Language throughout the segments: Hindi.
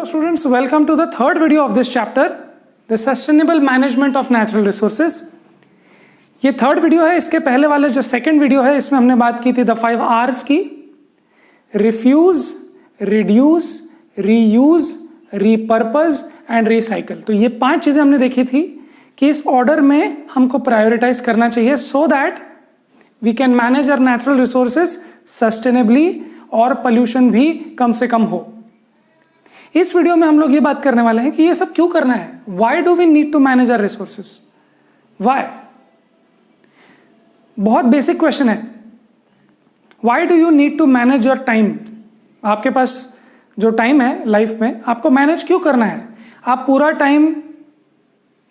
students, welcome to the third video of this chapter, the sustainable management of natural resources. ये थर्ड वीडियो है. इसके पहले वाले जो सेकंड वीडियो है इसमें हमने बात की थी द 5 R's की. Refuse, reduce, reuse, repurpose and recycle. तो ये 5 चीजें हमने देखी थी कि इस ऑर्डर में हमको प्रायोरिटाइज करना चाहिए so that we can manage our natural resources sustainably और पोल्यूशन भी कम से कम हो. इस वीडियो में हम लोग ये बात करने वाले हैं कि ये सब क्यों करना है. Why do we need to manage our resources. Why. बहुत बेसिक क्वेश्चन है. Why do you need to manage your time. आपके पास जो टाइम है लाइफ में आपको मैनेज क्यों करना है. आप पूरा टाइम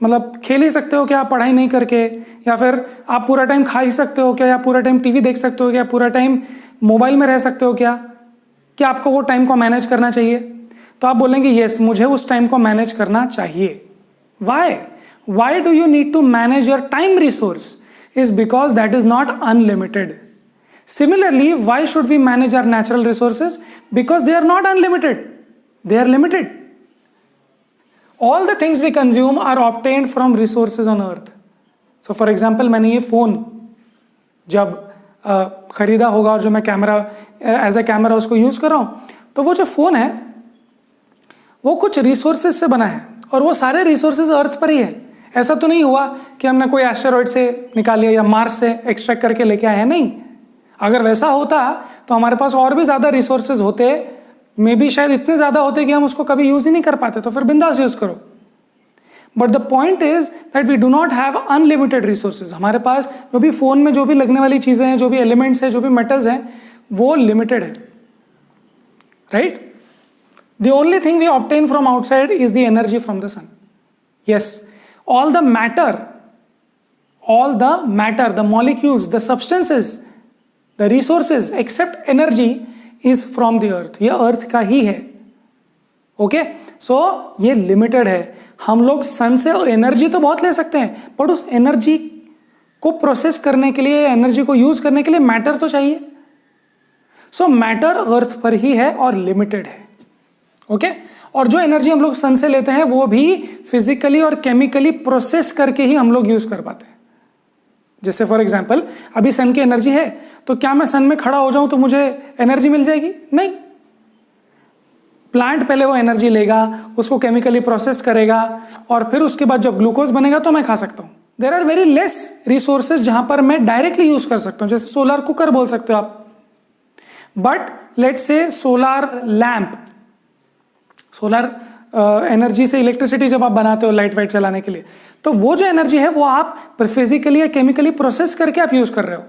मतलब खेल ही सकते हो क्या पढ़ाई नहीं करके, या फिर आप पूरा टाइम खा ही सकते हो क्या, या पूरा टाइम टीवी देख सकते हो क्या, पूरा टाइम मोबाइल में रह सकते हो क्या. क्या आपको वो टाइम को मैनेज करना चाहिए. तो आप बोलेंगे यस मुझे उस टाइम को मैनेज करना चाहिए. Why. Why do you need to manage your time resource is because that is not unlimited. Similarly why should we manage our natural resources because they are not unlimited, they are limited. All the things we consume are obtained from resources on earth. So for example मैंने ये फोन जब खरीदा होगा और जो मैं कैमरा एज ए कैमरा उसको यूज कर रहा हूं, तो वो जो फोन है वो कुछ रिसोर्सेज से बना है और वो सारे रिसोर्सेज अर्थ पर ही है. ऐसा तो नहीं हुआ कि हमने कोई एस्टेरॉइड से निकाल लिया या मार्स से एक्सट्रैक्ट करके लेके आए हैं. नहीं. अगर वैसा होता तो हमारे पास और भी ज्यादा रिसोर्सेज होते, मे बी शायद इतने ज्यादा होते कि हम उसको कभी यूज ही नहीं कर पाते. तो फिर बिंदास यूज करो. But the point is that we do not have unlimited resources. हमारे पास जो भी फोन में जो भी लगने वाली चीजें हैं, जो भी एलिमेंट्स हैं, जो भी मेटल्स हैं, वो लिमिटेड है. Right. The only thing we obtain from outside is the energy from the sun. Yes. All the matter, the molecules, the substances, the resources except energy is from the earth. ये अर्थ का ही है. ओके. सो ये लिमिटेड है. हम लोग सन से एनर्जी तो बहुत ले सकते हैं, बट उस एनर्जी को प्रोसेस करने के लिए, एनर्जी को यूज करने के लिए मैटर तो चाहिए. सो मैटर अर्थ पर ही है और लिमिटेड है. ओके. और जो एनर्जी हम लोग सन से लेते हैं वो भी फिजिकली और केमिकली प्रोसेस करके ही हम लोग यूज कर पाते हैं. जैसे फॉर एग्जाम्पल अभी सन की एनर्जी है, तो क्या मैं सन में खड़ा हो जाऊं तो मुझे एनर्जी मिल जाएगी. नहीं. प्लांट पहले वो एनर्जी लेगा, उसको केमिकली प्रोसेस करेगा और फिर उसके बाद जब ग्लूकोज बनेगा तो मैं खा सकता हूं. There are very less resources जहां पर मैं डायरेक्टली यूज कर सकता हूं. जैसे सोलर कुकर बोल सकते हो आप. But let's say solar lamp, solar energy से इलेक्ट्रिसिटी जब आप बनाते हो लाइट वाइट चलाने के लिए, तो वो जो एनर्जी है वो आप फिजिकली या केमिकली प्रोसेस करके आप यूज कर रहे हो.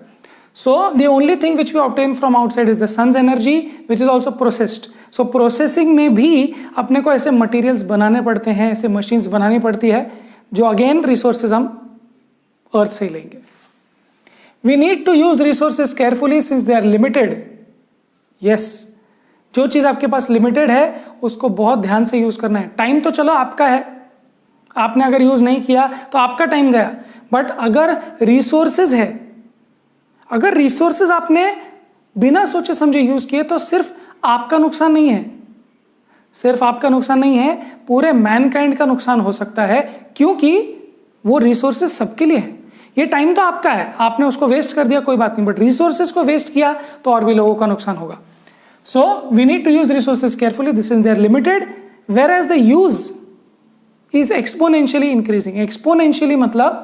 So the only thing which we obtain from outside is the sun's energy which is also processed. So processing में भी अपने को ऐसे मटेरियल्स बनाने पड़ते हैं, ऐसे मशीन्स बनानी पड़ती है जो अगेन रिसोर्सेज हम अर्थ से ही लेंगे. We need to use resources carefully since they are limited. Yes. जो चीज आपके पास लिमिटेड है उसको बहुत ध्यान से यूज करना है. टाइम तो चलो आपका है, आपने अगर यूज नहीं किया तो आपका टाइम गया. बट अगर रिसोर्सेज है, अगर रिसोर्सेज आपने बिना सोचे समझे यूज किए तो सिर्फ आपका नुकसान नहीं है, सिर्फ आपका नुकसान नहीं है, पूरे मैनकाइंड का नुकसान हो सकता है. क्योंकि वो रिसोर्सेज सबके लिए है. ये टाइम तो आपका है, आपने उसको वेस्ट कर दिया कोई बात नहीं, बट रिसोर्सेज को वेस्ट किया तो और भी लोगों का नुकसान होगा. So we need to use resources carefully. This is they are limited, whereas the use is exponentially increasing. Exponentially मतलब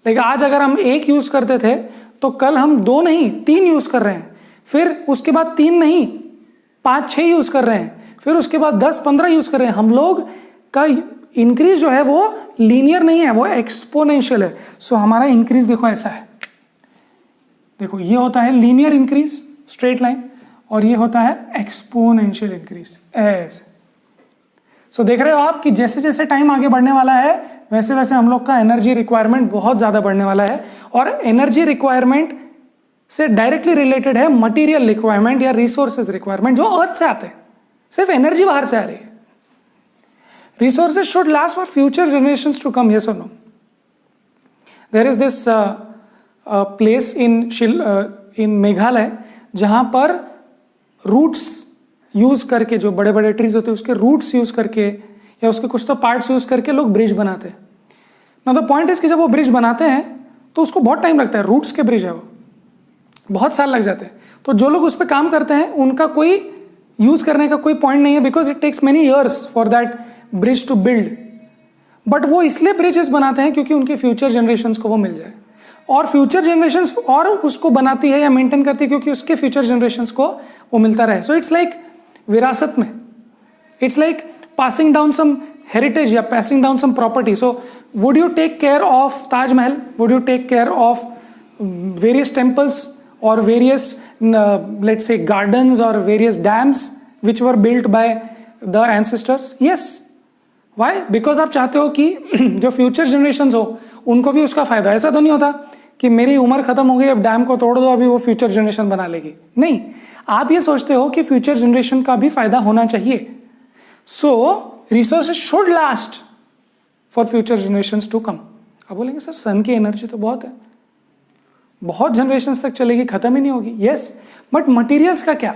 like आज अगर हम 1 यूज करते थे तो कल हम 2 नहीं 3 यूज कर रहे हैं, फिर उसके बाद 3 नहीं 5-6 यूज कर रहे हैं, फिर उसके बाद 10-15 यूज कर रहे हैं. हम लोग का इंक्रीज जो है वो लीनियर नहीं है, वो एक्सपोनेंशियल है. सो हमारा इंक्रीज देखो ऐसा है. देखो ये होता है लीनियर इंक्रीज स्ट्रेट लाइन और ये होता है एक्सपोनेंशियल इंक्रीज ऐसे. सो देख रहे हो आप कि जैसे जैसे टाइम आगे बढ़ने वाला है वैसे वैसे हम लोग का एनर्जी रिक्वायरमेंट बहुत ज्यादा बढ़ने वाला है. और एनर्जी रिक्वायरमेंट से डायरेक्टली रिलेटेड है मटेरियल रिक्वायरमेंट या रिसोर्सेज रिक्वायरमेंट जो अर्थ से आते हैं. सिर्फ एनर्जी बाहर से आ रही है. Resources should last for future generations to come. Yes और no. There is this place in Meghalaya जहां पर रूट्स यूज़ करके, जो बड़े बड़े ट्रीज होते हैं उसके रूट्स यूज़ करके या उसके कुछ तो पार्ट्स यूज़ करके लोग ब्रिज बनाते हैं। ना द पॉइंट इज कि जब वो ब्रिज बनाते हैं तो उसको बहुत टाइम लगता है, रूट्स के ब्रिज है वो, बहुत साल लग जाते हैं। तो जो लोग उस पर काम करते हैं उनका कोई यूज़ करने का कोई पॉइंट नहीं है, because it takes many years for that bridge to build. But वो इसलिए ब्रिजेस बनाते हैं क्योंकि उनके फ्यूचर जनरेशन्स को वो मिल जाए, और फ्यूचर जनरेशन्स और उसको बनाती है या मेंटेन करती है क्योंकि उसके फ्यूचर जनरेशन्स को वो मिलता रहे। सो इट्स लाइक विरासत में, it's like passing down some heritage या passing down sum property. So would you take care of Taj Mahal, would you take care of various temples और various let's say gardens or various dams which were built by the ancestors? Yes. Why? Because आप चाहते हो कि जो फ्यूचर जनरेशन्स हो उनको भी उसका फायदा। ऐसा तो नहीं होता कि मेरी उम्र खत्म हो गई अब डैम को तोड़ दो अभी वो फ्यूचर जनरेशन बना लेगी, नहीं, आप ये सोचते हो कि फ्यूचर जनरेशन का भी फायदा होना चाहिए। So resources should last for future generations to come. आप बोलेंगे सर सन की एनर्जी तो बहुत है, बहुत जनरेशन्स तक चलेगी, खत्म ही नहीं होगी। यस, बट मटेरियल्स का क्या,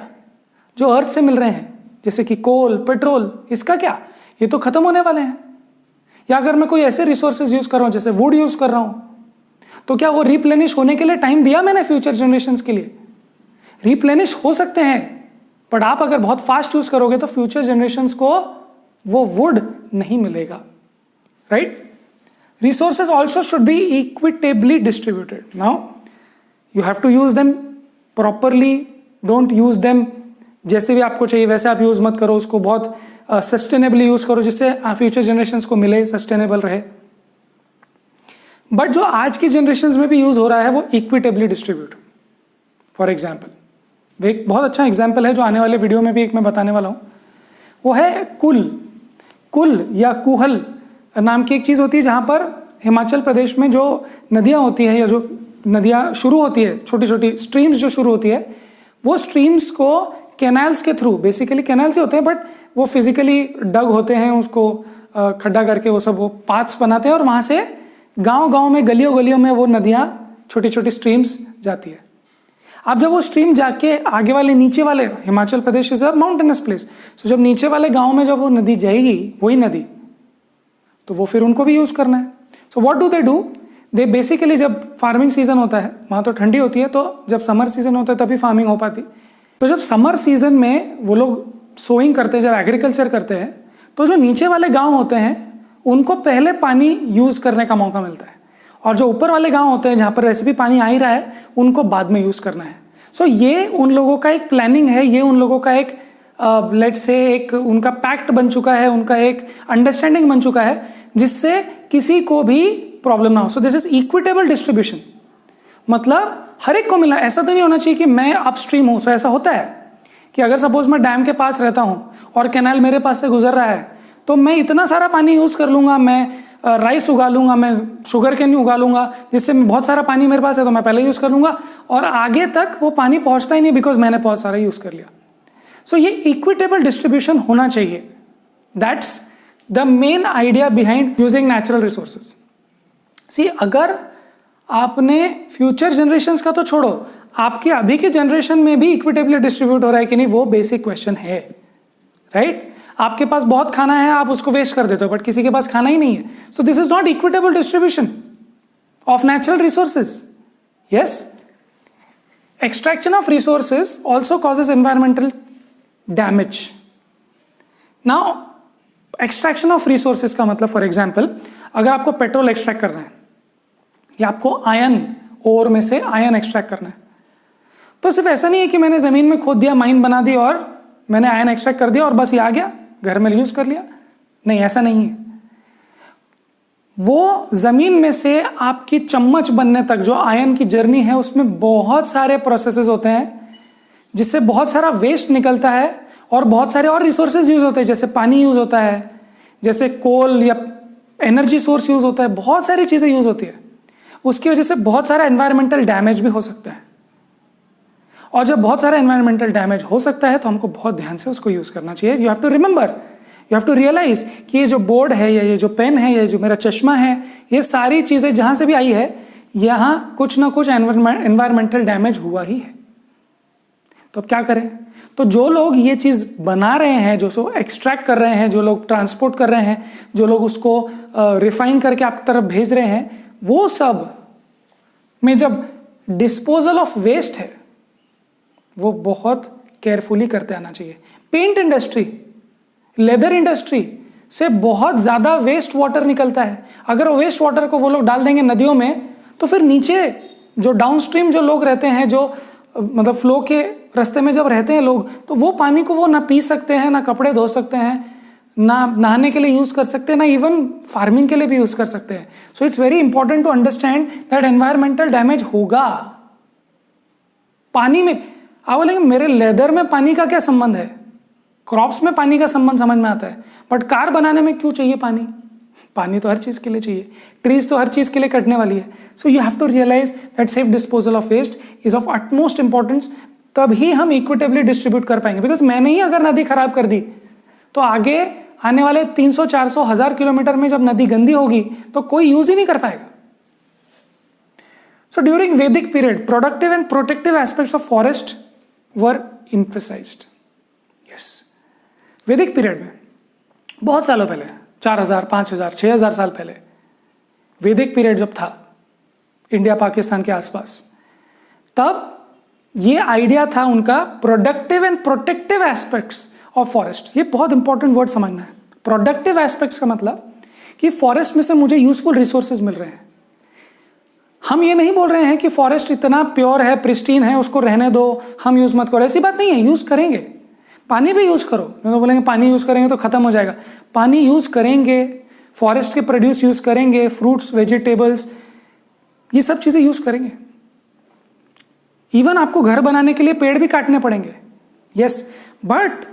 जो अर्थ से मिल रहे हैं जैसे कि कोल, पेट्रोल, इसका क्या, ये तो खत्म होने वाले हैं। या अगर मैं कोई ऐसे रिसोर्सेज यूज कर रहा हूं जैसे वुड यूज कर रहा हूं, तो क्या वो रिप्लेनिश होने के लिए टाइम दिया मैंने फ्यूचर जनरेशन्स के लिए? रिप्लेनिश हो सकते हैं, बट आप अगर बहुत फास्ट यूज करोगे तो फ्यूचर जनरेशन्स को वो वुड नहीं मिलेगा, right? Resources also should be equitably distributed. Now you have to use them properly, don't use them जैसे भी आपको चाहिए वैसे आप यूज मत करो उसको, बहुत सस्टेनेबली यूज करो जिससे फ्यूचर जनरेशन्स को मिले, सस्टेनेबल रहे। बट जो आज की जनरेशन्स में भी यूज हो रहा है वो इक्विटेबली डिस्ट्रीब्यूट। फॉर एग्जाम्पल, एक बहुत अच्छा एग्जाम्पल है जो आने वाले वीडियो में भी एक मैं बताने वाला हूं, वो है कुल या कुहल नाम की एक चीज होती है, जहां पर हिमाचल प्रदेश में जो नदियां होती है या जो नदियाँ शुरू होती है, छोटी छोटी स्ट्रीम्स जो शुरू होती है, वो स्ट्रीम्स को कैनाल्स के थ्रू, बेसिकली कैनाल्स ही होते हैं बट वो फिजिकली डग होते हैं, उसको खड्डा करके वो सब वो पाथ्स बनाते हैं और वहाँ से गांव में गलियों गलियों में वो नदियाँ छोटी छोटी स्ट्रीम्स जाती है। अब जब वो स्ट्रीम जाके आगे वाले नीचे वाले, Himachal Pradesh is a mountainous place, सो जब नीचे वाले गाँव में जब वो नदी जाएगी, वही नदी, तो वो फिर उनको भी यूज़ करना है। So what do they basically जब फार्मिंग सीजन होता है, वहाँ तो ठंडी होती है, तो जब समर सीजन होता है तभी फार्मिंग हो पाती। तो जब समर सीजन में वो लोग सोइंग करते हैं, जब एग्रीकल्चर करते हैं, तो जो नीचे वाले गांव होते हैं उनको पहले पानी यूज़ करने का मौका मिलता है, और जो ऊपर वाले गांव होते हैं जहाँ पर वैसे भी पानी आ ही रहा है उनको बाद में यूज़ करना है। सो ये उन लोगों का एक प्लानिंग है, ये उन लोगों का एक लेट्स से एक उनका पैक्ट बन चुका है, उनका एक अंडरस्टैंडिंग बन चुका है जिससे किसी को भी प्रॉब्लम ना हो। So this is equitable distribution, मतलब हर एक को मिला। ऐसा तो नहीं होना चाहिए कि मैं अपस्ट्रीम हूं। सो ऐसा होता है कि अगर सपोज मैं डैम के पास रहता हूं और कैनाल मेरे पास से गुजर रहा है, तो मैं इतना सारा पानी यूज कर लूंगा, मैं राइस उगा लूंगा, मैं शुगर कैन उगा लूंगा, जिससे बहुत सारा पानी मेरे पास है तो मैं पहले यूज कर लूंगा और आगे तक वो पानी पहुंचता ही नहीं बिकॉज मैंने बहुत सारा यूज कर लिया। सो ये इक्विटेबल डिस्ट्रीब्यूशन होना चाहिए। That's the main idea behind using natural resources. See, अगर आपने फ्यूचर जनरेशन्स का तो छोड़ो, आपके अभी के जनरेशन में भी इक्विटेबली डिस्ट्रीब्यूट हो रहा है कि नहीं, वो बेसिक क्वेश्चन है, राइट? आपके पास बहुत खाना है, आप उसको वेस्ट कर देते हो, बट किसी के पास खाना ही नहीं है। So this is not equitable distribution of natural resources. Yes, extraction of resources also causes environmental damage. Now extraction of resources का मतलब, फॉर एग्जाम्पल, अगर आपको पेट्रोल एक्सट्रैक्ट करना है या आपको आयन ओर में से आयन एक्सट्रैक्ट करना है, तो सिर्फ ऐसा नहीं है कि मैंने जमीन में खोद दिया, माइन बना दी और मैंने आयन एक्सट्रैक्ट कर दिया और बस ये आ गया, घर में यूज कर लिया। नहीं, ऐसा नहीं है। वो जमीन में से आपकी चम्मच बनने तक जो आयन की जर्नी है, उसमें बहुत सारे प्रोसेसेस होते हैं जिससे बहुत सारा वेस्ट निकलता है और बहुत सारे और रिसोर्सेज यूज होते हैं, जैसे पानी यूज होता है, जैसे कोल या एनर्जी सोर्स यूज होता है, बहुत सारी चीजें यूज होती है। उसकी वजह से बहुत सारा एनवायरमेंटल डैमेज भी हो सकता है, और जब बहुत सारा एनवायरमेंटल डैमेज हो सकता है तो हमको बहुत ध्यान से उसको यूज करना चाहिए। You have to remember, you have to realise कि ये जो बोर्ड है या ये जो पेन है या जो मेरा चश्मा है, ये सारी चीजें जहां से भी आई है, यहां कुछ ना कुछ एनवायरमेंटल डैमेज हुआ ही है। तो अब क्या करें? तो जो लोग ये चीज़ बना रहे हैं, जो सो एक्सट्रैक्ट कर रहे हैं, जो लोग ट्रांसपोर्ट कर रहे हैं, जो लोग उसको रिफाइन करके आपकी तरफ भेज रहे हैं, वो सब में जब डिस्पोजल ऑफ वेस्ट है वो बहुत केयरफुली करते आना चाहिए। पेंट इंडस्ट्री, लेदर इंडस्ट्री से बहुत ज़्यादा वेस्ट वाटर निकलता है। अगर वो वेस्ट वाटर को वो लोग डाल देंगे नदियों में, तो फिर नीचे जो डाउनस्ट्रीम जो लोग रहते हैं, जो मतलब फ्लो के रास्ते में जब रहते हैं लोग, तो वो पानी को वो ना पी सकते हैं, ना कपड़े धो सकते हैं, ना नहाने के लिए यूज़ कर सकते हैं, ना इवन फार्मिंग के लिए भी यूज़ कर सकते हैं। So it's very important to understand that environmental damage होगा। पानी में आप बोलेंगे मेरे लेदर में पानी का क्या संबंध है? क्रॉप्स में पानी का संबंध समझ में आता है, बट कार बनाने में क्यों चाहिए पानी? पानी तो हर चीज़ के लिए चाहिए, ट्रीज तो हर चीज़ के लिए कटने वाली है। So you have to realise that safe disposal of waste is of utmost importance. तभी हम इक्विटेबली डिस्ट्रीब्यूट कर पाएंगे। बिकॉज मैंने ही अगर नदी खराब कर दी तो आगे आने वाले 300, 400, 1000 किलोमीटर में जब नदी गंदी होगी तो कोई यूज ही नहीं कर पाएगा। सो ड्यूरिंग वैदिक period productive and protective aspects of forest were emphasized. Yes. वैदिक पीरियड में बहुत सालों पहले, 4000, 5000, 6000 साल पहले, वैदिक पीरियड जब था इंडिया पाकिस्तान के आसपास, तब ये आइडिया था उनका productive and protective aspects of forest. ये बहुत इंपॉर्टेंट वर्ड समझना है। प्रोडक्टिव एस्पेक्ट्स का मतलब कि फॉरेस्ट में से मुझे यूजफुल रिसोर्सेज मिल रहे हैं। हम ये नहीं बोल रहे हैं कि फॉरेस्ट इतना प्योर है, प्रिस्टीन है, उसको रहने दो, हम यूज मत करो, ऐसी बात नहीं है। यूज करेंगे, पानी भी यूज करो। तो बोलेंगे पानी यूज करेंगे तो खत्म हो जाएगा। पानी यूज करेंगे, फॉरेस्ट के प्रोड्यूस यूज करेंगे, फ्रूट्स, वेजिटेबल्स, ये सब चीजें यूज करेंगे। इवन आपको घर बनाने के लिए पेड़ भी काटने पड़ेंगे, यस, बट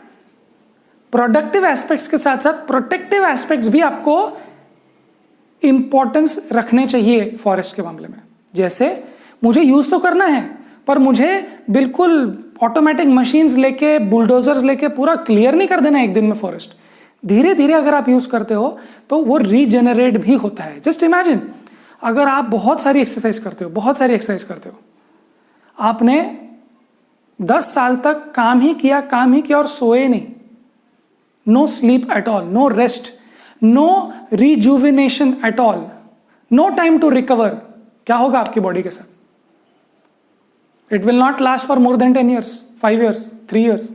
प्रोडक्टिव एस्पेक्ट्स के साथ साथ प्रोटेक्टिव एस्पेक्ट्स भी आपको इंपॉर्टेंस रखने चाहिए फॉरेस्ट के मामले में। जैसे मुझे यूज तो करना है, पर मुझे बिल्कुल ऑटोमेटिक मशीन्स लेके, बुलडोजर्स लेके पूरा क्लियर नहीं कर देना एक दिन में फॉरेस्ट। धीरे धीरे अगर आप यूज करते हो तो वो रीजेनरेट भी होता है। जस्ट इमेजिन, अगर आप बहुत सारी एक्सरसाइज करते हो, आपने 10 साल तक काम ही किया और सोए नहीं, no sleep at all, no rest, no rejuvenation at all, no time to recover, क्या होगा आपकी बॉडी के साथ? It will not last for more than 10 years, 5 years, 3 years.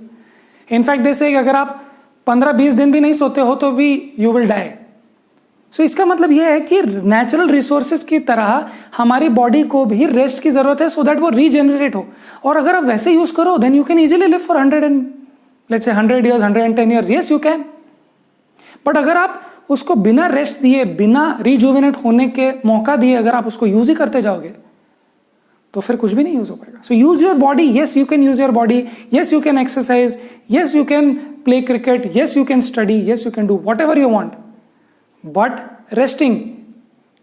In fact they say अगर आप 15-20 दिन भी नहीं सोते हो तो भी यू विल डाई। सो इसका मतलब यह है कि नेचुरल रिसोर्सेज की तरह हमारी बॉडी को भी रेस्ट की जरूरत है, सो दैट वो रीजेनरेट हो। और अगर आप वैसे यूज करो then you can easily live for 100 years, 110 years, yes you can. But अगर आप उसको बिना रेस्ट दिए, बिना रिजुविनेट होने के मौका दिए अगर आप उसको यूज ही करते जाओगे तो फिर कुछ भी नहीं यूज हो पाएगा। So use your body, yes you can use your body, yes you can exercise, yes you can play cricket, yes you can study, yes you can do whatever you want, but resting,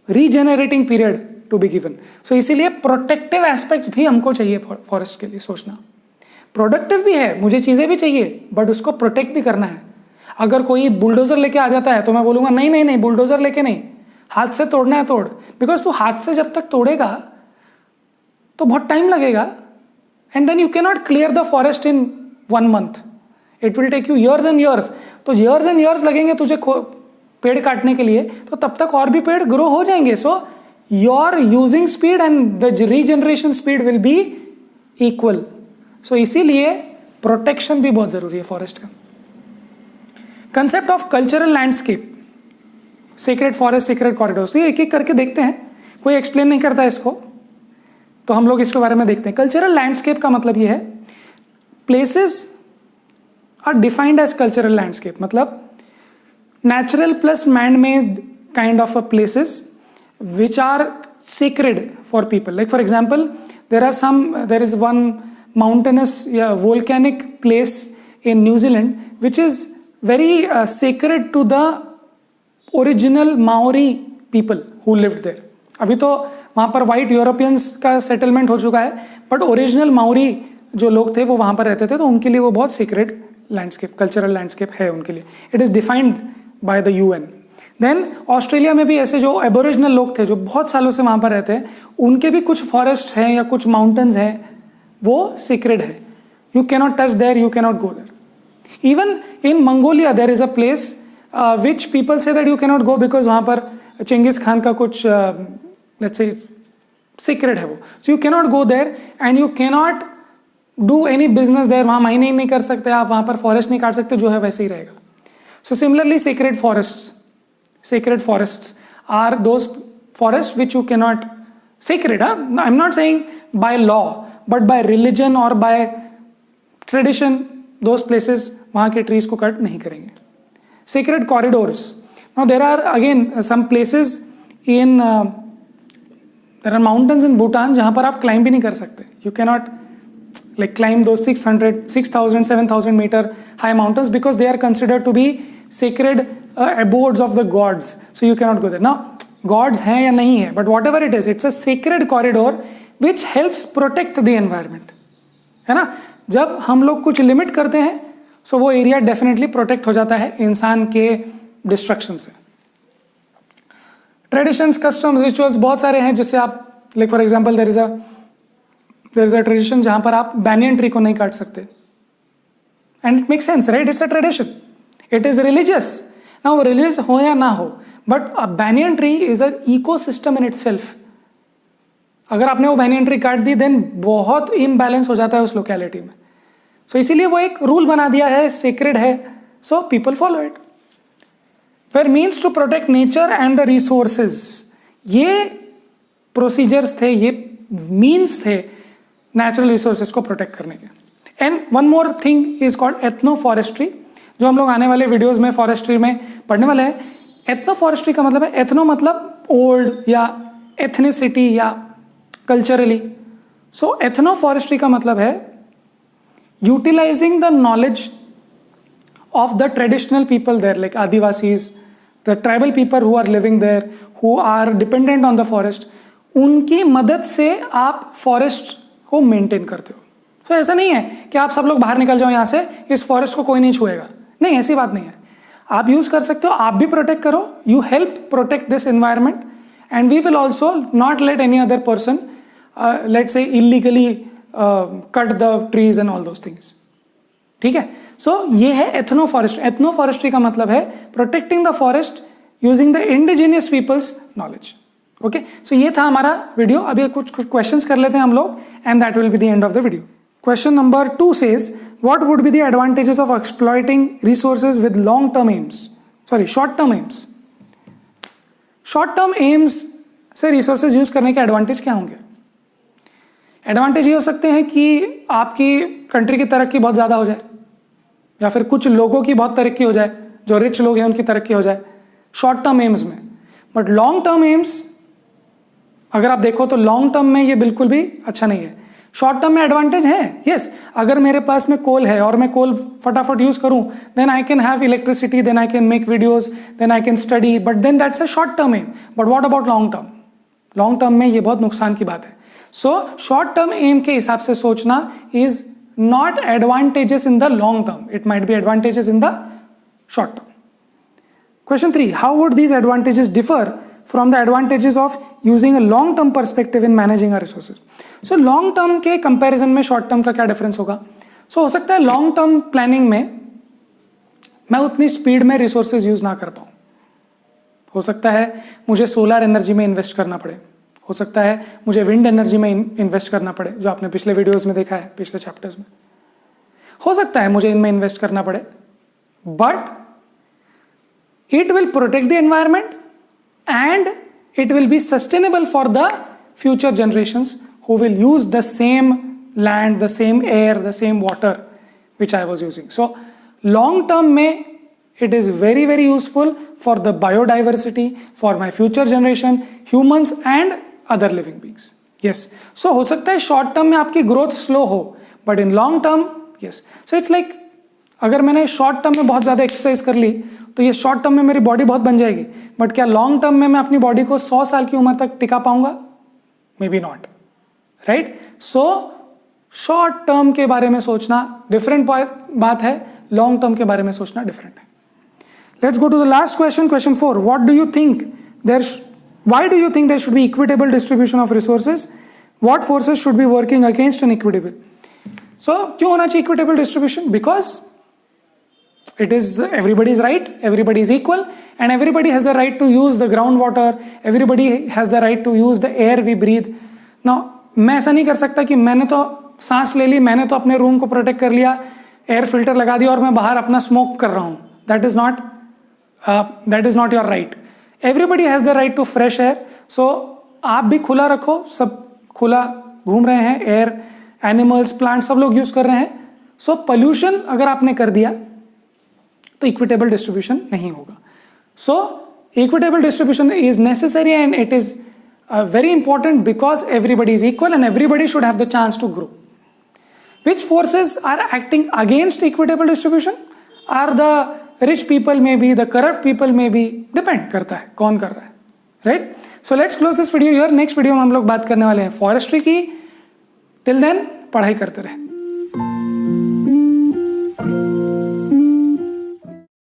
regenerating period to be given. So इसीलिए प्रोटेक्टिव एस्पेक्ट्स भी हमको चाहिए फॉरेस्ट के लिए सोचना। प्रोडक्टिव भी है, मुझे चीजें भी चाहिए, बट उसको प्रोटेक्ट भी करना है। अगर कोई बुलडोजर लेके आ जाता है तो मैं बोलूंगा नहीं, बुलडोजर लेके नहीं, हाथ से तोड़ना है तोड़। बिकॉज तू हाथ से जब तक तोड़ेगा तो बहुत टाइम लगेगा, and then you can not clear the forest in 1 month, it will take you years and years. तो ईयर्स एंड ईयर्स लगेंगे तुझे पेड़ काटने के लिए, तो तब तक और भी पेड़ ग्रो हो जाएंगे। So your using speed and the regeneration speed will be equal. So इसीलिए प्रोटेक्शन भी बहुत जरूरी है फॉरेस्ट का। Concept of cultural landscape, secret forest, secret corridors, ये एक एक करके देखते हैं, कोई एक्सप्लेन नहीं करता इसको, तो हम लोग इसके बारे में देखते हैं। कल्चरल लैंडस्केप का मतलब ये है, places are defined as cultural landscape, मतलब natural plus man-made kind of a places which are sacred for people. Like for example, there is one mountainous volcanic place in New Zealand which is very sacred to the original Maori people who lived there. अभी तो वहाँ पर white Europeans का settlement हो चुका है, but original Maori जो लोग थे वो वहाँ पर रहते थे, तो उनके लिए वो बहुत sacred landscape, cultural landscape है उनके लिए. It is defined by the UN. Then Australia में भी ऐसे जो एबोरिजिनल लोग थे जो बहुत सालों से वहाँ पर रहते हैं, उनके भी कुछ फॉरेस्ट हैं या कुछ माउंटेन्स हैं, वो सीक्रेट है। You cannot touch there, you cannot go there. Even in Mongolia, there is a place which people say that you cannot go because वहाँ पर Chengiz Khan का कुछ let's say sacred है वो. So you cannot go there and you cannot do any business there. वहाँ माइनिंग नहीं कर सकते आप, वहाँ पर फॉरेस्ट नहीं काट सकते, जो है वैसे ही रहेगा. So similarly, sacred forests are those forests which you cannot sacred. I'm not saying by law, but by religion or by tradition, those places वहाँ के trees को कट नहीं करेंगे. Sacred corridors. Now there are again some places in there are mountains in Bhutan जहाँ पर आप climb भी नहीं कर सकते. You cannot like climb those 600, 6,000, 7,000 meter high mountains because they are considered to be sacred abodes of the gods. So you cannot go there. Now gods हैं या नहीं है, but whatever it is, it's a sacred corridor which helps protect the environment. है ना? जब हम लोग कुछ लिमिट करते हैं, so वो एरिया डेफिनेटली प्रोटेक्ट हो जाता है इंसान के डिस्ट्रक्शन से. ट्रेडिशंस, कस्टम्स, रिचुअल्स बहुत सारे हैं जिससे आप like for example there is a tradition जहां पर आप बैनियन ट्री को नहीं काट सकते. And it makes sense, right? It's a tradition, it is religious. Now religious हो या ना हो, but a banyan tree is a ecosystem in itself. अगर आपने वो बैनियन ट्री काट दी देन बहुत इम्बैलेंस हो जाता है उस लोकेलिटी में. सो इसीलिए वो एक रूल बना दिया है, सेक्रेड है, so people follow it. Where means to protect nature and the resources. ये प्रोसीजर्स थे, ये मीन्स थे नेचुरल रिसोर्सेज को प्रोटेक्ट करने के. And one more thing is called ethno forestry, जो हम लोग आने वाले वीडियोज में फॉरेस्ट्री में पढ़ने वाले हैं. एथनो फॉरेस्ट्री का मतलब है, एथनो मतलब ओल्ड या एथनिसिटी या कल्चरली. सो एथनो फॉरेस्ट्री का मतलब है utilizing the knowledge of the traditional people there, like Adivasis, the tribal people who are living there, who are dependent on the forest. उनकी मदद से आप फॉरेस्ट को मेंटेन करते हो. तो ऐसा नहीं है कि आप सब लोग बाहर निकल जाओ यहाँ से, इस फॉरेस्ट को कोई नहीं छुएगा. नहीं, ऐसी बात नहीं है. आप यूज कर सकते हो, आप भी प्रोटेक्ट करो. You help protect this environment and we will also not let any other person let say illegally cut the trees and all those things. ठीक है? सो ये है एथनो फॉरेस्ट्री. एथनो फॉरेस्ट्री का मतलब है protecting the forest using the indigenous peoples knowledge. Okay, so ये था हमारा वीडियो. अभी कुछ क्वेश्चंस कर लेते हैं हम लोग and that will be the end of the video. Question number 2 says, what would be the advantages of exploiting resources with long-term aims? Sorry, short-term aims. Short-term aims से resources यूज करने के एडवांटेज क्या होंगे? एडवांटेज ये हो सकते हैं कि आपकी कंट्री की तरक्की बहुत ज़्यादा हो जाए, या फिर कुछ लोगों की बहुत तरक्की हो जाए, जो रिच लोग हैं उनकी तरक्की हो जाए शॉर्ट टर्म एम्स में. बट लॉन्ग टर्म एम्स अगर आप देखो तो लॉन्ग टर्म में ये बिल्कुल भी अच्छा नहीं है. शॉर्ट टर्म में एडवांटेज है, यस. अगर मेरे पास में कोल है और मैं कोल फटाफट यूज करूं, then I can have electricity, then I can make videos, then I can study, but then that's a short term aim. But what about long term? Long term में ये बहुत नुकसान की बात है. सो शॉर्ट टर्म एम के हिसाब से सोचना is not advantages in the long term, it might be advantages in the short term. Question 3, how would these advantages differ from the advantages of using a long term perspective in managing our resources? So long term के comparison में short term का क्या difference होगा? So हो सकता है long term planning में मैं उतनी speed में resources use ना कर पाऊँ. हो सकता है मुझे solar energy में invest करना पड़े, हो सकता है मुझे wind energy में invest करना पड़े, जो आपने पिछले videos में देखा है, पिछले chapters में. हो सकता है मुझे इनमें invest करना पड़े, but it will protect the environment and it will be sustainable for the future generations who will use the same land, the same air, the same water which I was using. So long term में it is very very useful for the biodiversity, for my future generation, humans and other living beings. Yes. So हो सकता है short term में आपकी growth slow हो, but in long term yes. So it's like अगर मैंने short term में बहुत ज़्यादा exercise कर ली तो ये शॉर्ट टर्म में मेरी बॉडी बहुत बन जाएगी, बट क्या लॉन्ग टर्म में मैं अपनी बॉडी को 100 साल की उम्र तक टिका पाऊंगा? May be not, right? So short term के बारे में सोचना डिफरेंट बात है, लॉन्ग टर्म के बारे में सोचना डिफरेंट है. Let's go to the last question, question 4. What do you think why do you think there should be equitable distribution of resources? What forces should be working against an equitable? So क्यों होना चाहिए equitable distribution? Because it is everybody's right, everybody is equal, and everybody has the right to use the groundwater, everybody has the right to use the air we breathe. Now मैं ऐसा नहीं कर सकता कि मैंने तो सांस ले ली, मैंने तो अपने रूम को प्रोटेक्ट कर लिया, एयर फिल्टर लगा दिया और मैं बाहर अपना स्मोक कर रहा हूँ. That is not your right. Everybody has the right to fresh air. So आप भी खुला रखो, सब खुला घूम रहे हैं, एयर, एनिमल्स, प्लांट सब लोग यूज कर रहे हैं. सो पोल्यूशन अगर आपने कर दिया तो इक्विटेबल डिस्ट्रीब्यूशन नहीं होगा. So equitable distribution is necessary and it is very important because everybody is equal and everybody should have the chance to grow. Which forces are acting against equitable distribution? Are the rich people maybe, the corrupt people maybe, depend करता है कौन कर रहा है, right? So let's close this video here. Next video में हम लोग बात करने वाले हैं फॉरेस्ट्री की. Till then पढ़ाई करते रहे.